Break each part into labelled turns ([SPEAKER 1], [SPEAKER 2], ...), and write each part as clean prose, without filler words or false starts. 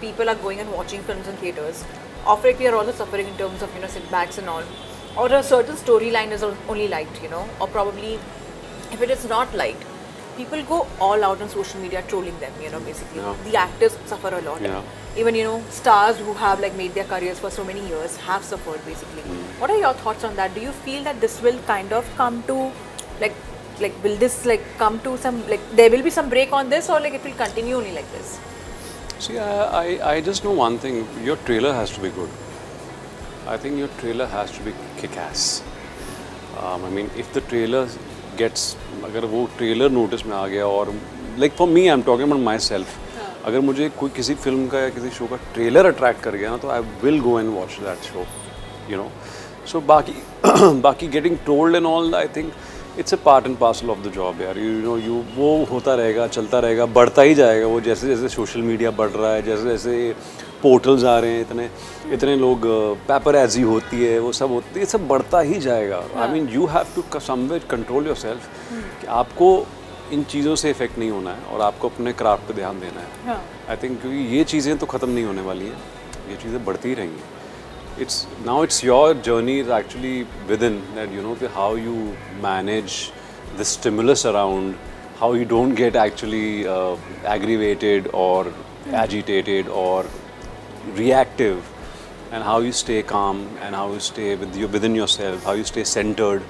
[SPEAKER 1] people are going and watching films in theaters, often we are also suffering in terms of setbacks and all, or a certain storyline is only liked, or probably if it is not liked, people go all out on social media trolling them, basically.
[SPEAKER 2] Yeah.
[SPEAKER 1] The actors suffer a lot.
[SPEAKER 2] Yeah.
[SPEAKER 1] Even, stars who have like made their careers for so many years have suffered basically. What are your thoughts on that? Do you feel that this will kind of come to like will this like come to some, like there will be some break on this, or like it will continue only like this?
[SPEAKER 2] See, I just know one thing. Your trailer has to be good. I think your trailer has to be kick-ass. I mean, if the trailer gets, अगर वो trailer notice में आ गया और like for me I am talking about my self, अगर मुझे कोई किसी film का या किसी शो का ट्रेलर अट्रैक्ट कर गया ना, तो I will go and watch that show, you know. So बाकी बाकी getting told and all, I think it's a part and parcel of the job यार. यू वो होता रहेगा, चलता रहेगा, बढ़ता ही जाएगा वो. जैसे जैसे सोशल मीडिया बढ़ रहा है, जैसे जैसे पोर्टल्स आ रहे हैं, इतने लोग, पेपरैजी होती है, वो सब होती है, सब बढ़ता ही जाएगा. I mean you have to somewhere control yourself कि आपको इन चीज़ों से इफेक्ट नहीं होना है और आपको अपने क्राफ्ट पे ध्यान देना है. आई थिंक क्योंकि ये चीज़ें तो ख़त्म नहीं होने वाली हैं, ये चीज़ें बढ़ती ही रहेंगी. It's your journey is actually within that, how you manage the stimulus around, how you don't get actually aggravated or agitated or reactive, and how you stay calm and how you stay within yourself, how you stay centered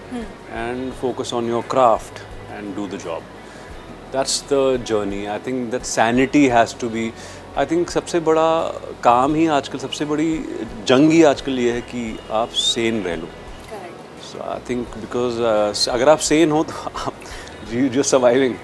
[SPEAKER 2] and focus on your craft and do the job. That's the journey. I think that sanity has to be, I think सबसे बड़ा काम ही आजकल, सबसे बड़ी जंग ही आजकल ये है कि आप सेन रह लो. So I think because अगर आप सेन हो तो आप you're surviving.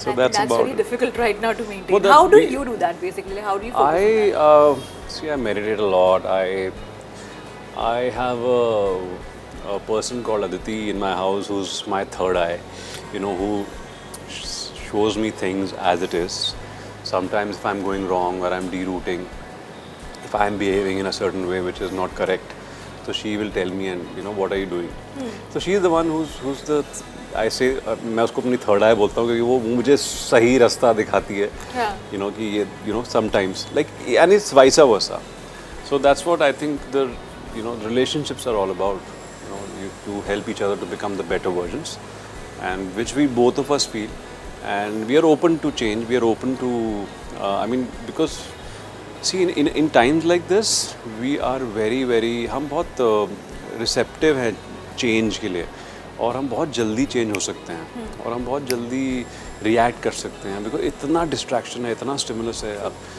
[SPEAKER 2] So that's about
[SPEAKER 1] really
[SPEAKER 2] it.
[SPEAKER 1] difficult right now to maintain.
[SPEAKER 2] Well,
[SPEAKER 1] How do you do that basically? How do you focus on that?
[SPEAKER 2] See, I meditate a lot. I have a person called Aditi in my house who's my third eye, who shows me things as it is. Sometimes if I'm going wrong or I'm derouting, if I'm behaving in a certain way which is not correct, so she will tell me, and what are you doing? So she is the one who's the, I say, मैं उसको अपनी third आई बोलता हूँ क्योंकि वो मुझे सही रास्ता दिखाती है. कि ये sometimes like, and it's vice versa. So that's what I think the relationships are all about. To help each other to become the better versions, and which we both of us feel. And we are open to change, we are open to, I mean, because see in times like this we are very very, हम बहुत receptive हैं change के लिए, और हम बहुत जल्दी change हो सकते हैं और हम बहुत जल्दी react कर सकते हैं, because इतना distraction है, इतना stimulus है. अब